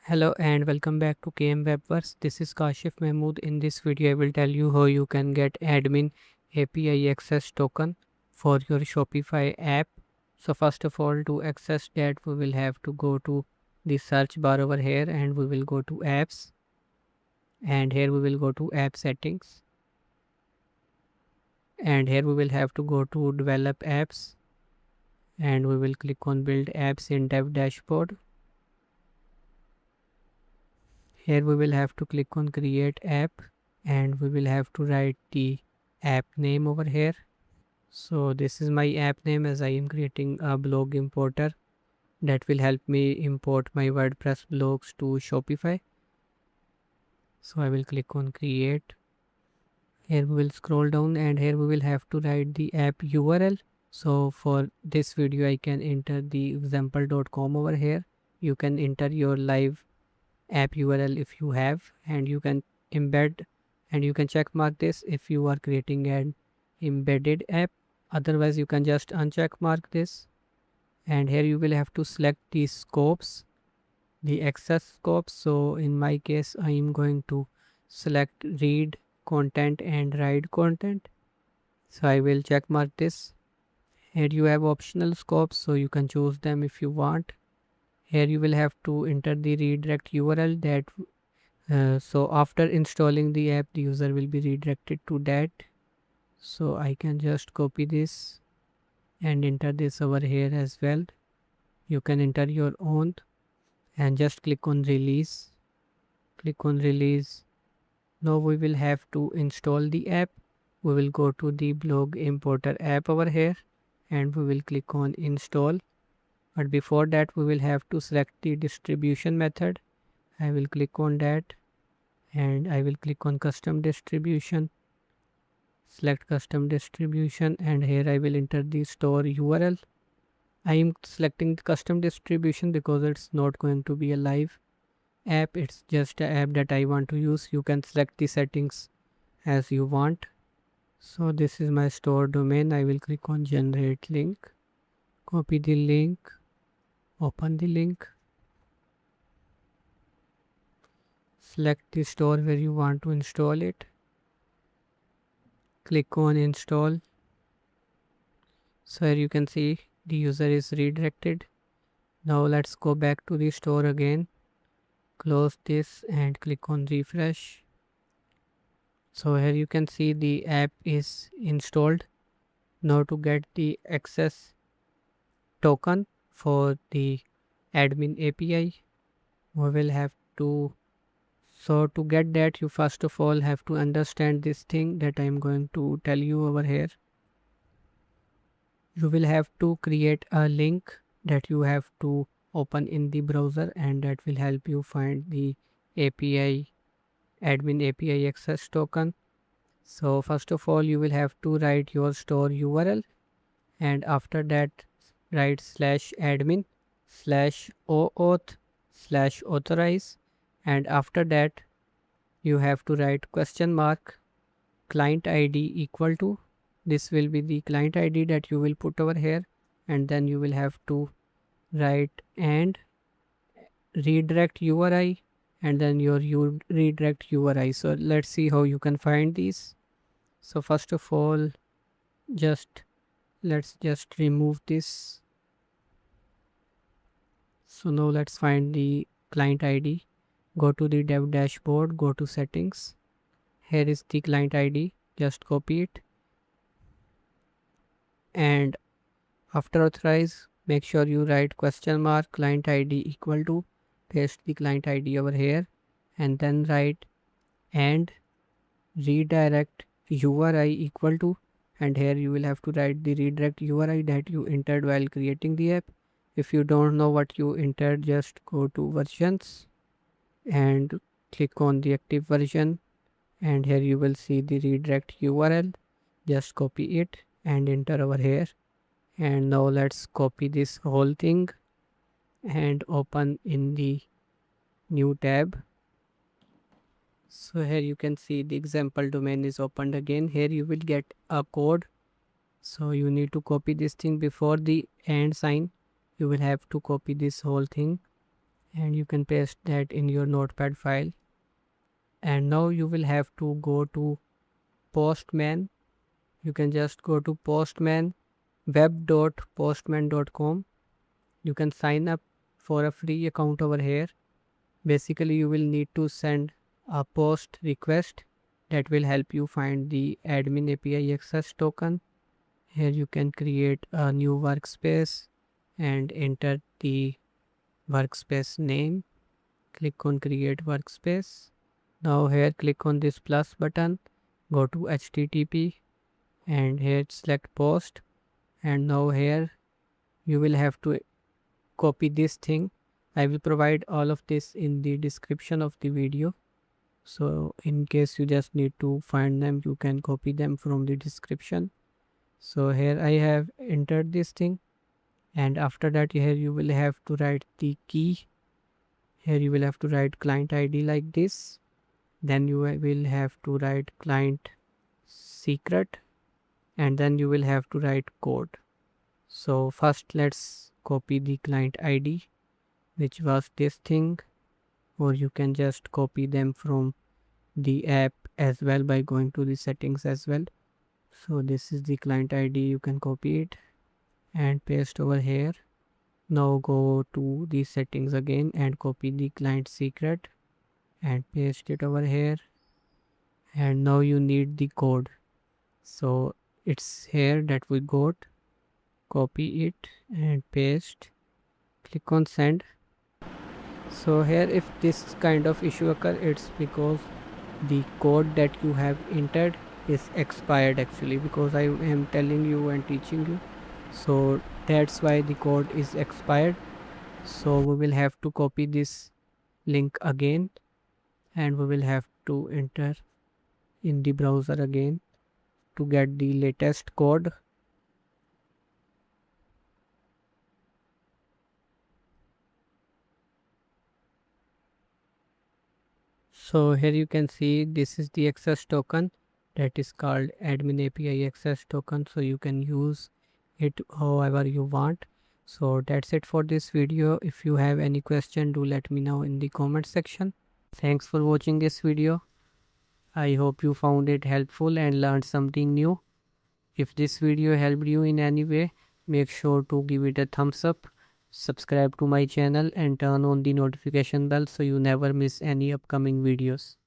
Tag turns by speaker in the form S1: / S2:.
S1: Hello and welcome back to KM Webverse. This is Kashif Mahmood. In this video, I will tell you how you can get admin API access token for your Shopify app. So first of all, to access that, we will have to go to the search bar over here and we will go to apps, and here we will go to app settings, and here we will have to go to develop apps, and we will click on build apps in dev dashboard. Here we will have to click on create app, and we will have to write the app name over here. So this is my app name, as I am creating a blog importer that will help me import my WordPress blogs to Shopify. So I will click on create. Here we will scroll down and here we will have to write the app URL. So for this video I can enter the example.com over here. You can enter your live app URL if you have, and you can embed, and you can check mark this if you are creating an embedded app. Otherwise you can just uncheck mark this, and here you will have to select the scopes, the access scopes. So in my case I am going to select read content and write content, so I will check mark this. Here you have optional scopes, so you can choose them if you want. Here you will have to enter the redirect URL that so after installing the app the user will be redirected to that. So I can just copy this and enter this over here as well. You can enter your own and just click on release. Click on release. Now we will have to install the app. We will go to the blog importer app over here and we will click on install. But before that we will have to select the distribution method. I will click on that and I will click on custom distribution. Select custom distribution and here I will enter the store URL. I am selecting the custom distribution because it's not going to be a live app, it's just an app that I want to use. You can select the settings as you want. So this is my store domain. I will click on generate link, copy the link, open the link, select the store where you want to install it, click on install. So here you can see the user is redirected. Now let's go back to the store again, close this and click on refresh. So here you can see the app is installed. Now to get the access token for the admin API, we will have to, so to get that you first of all have to understand this thing that I am going to tell you over here. You will have to create a link that you have to open in the browser, and that will help you find the API admin API access token. So first of all you will have to write your store URL, and after that write /admin /auth /authorize, and after that you have to write question mark client ID equal to, this will be the client ID that you will put over here, and then you will have to write and redirect URI, and then your redirect URI. So let's see how you can find these. So first of all let's just remove this. So now let's find the client ID. Go to the dev dashboard, go to settings. Here is the client ID, just copy it, and after authorize make sure you write question mark client ID equal to, paste the client ID over here, and then write and redirect URI equal to, and here you will have to write the redirect URI that you entered while creating the app. If you don't know what you entered, just go to versions and click on the active version, and here you will see the redirect URL. Just copy it and enter over here. And now let's copy this whole thing and open in the new tab. So here you can see the example domain is opened again. Here you will get a code, so you need to copy this thing before the and sign. You will have to copy this whole thing, and you can paste that in your notepad file. And now you will have to go to Postman. You can just go to Postman, web.postman.com. You can sign up for a free account over here. Basically, you will need to send a post request that will help you find the admin API access token. Here you can create a new workspace and enter the workspace name. Click on create workspace. Now here click on this plus button, go to HTTP and here select post, and now here you will have to copy this thing. I will provide all of this in the description of the video, so in case you just need to find them, you can copy them from the description. So here I have entered this thing, and after that here you will have to write the key. Here you will have to write client ID like this, then you will have to write client secret, and then you will have to write code. So first let's copy the client ID, which was this thing, or you can just copy them from the app as well by going to the settings as well. So this is the client ID, you can copy it and paste over here. Now go to the settings again and copy the client secret and paste it over here. And now you need the code, so it's here that we got. Copy it and paste, click on send. So here if this kind of issue occur, it's because the code that you have entered is expired actually, because I am telling you and teaching you, so that's why the code is expired. So we will have to copy this link again, and we will have to enter in the browser again to get the latest code. So here you can see this is the access token that is called admin API access token, so you can use it however you want. So that's it for this video. If you have any question, do let me know in the comment section. Thanks for watching this video. I hope you found it helpful and learned something new. If this video helped you in any way, make sure to give it a thumbs up, subscribe to my channel and turn on the notification bell so you never miss any upcoming videos.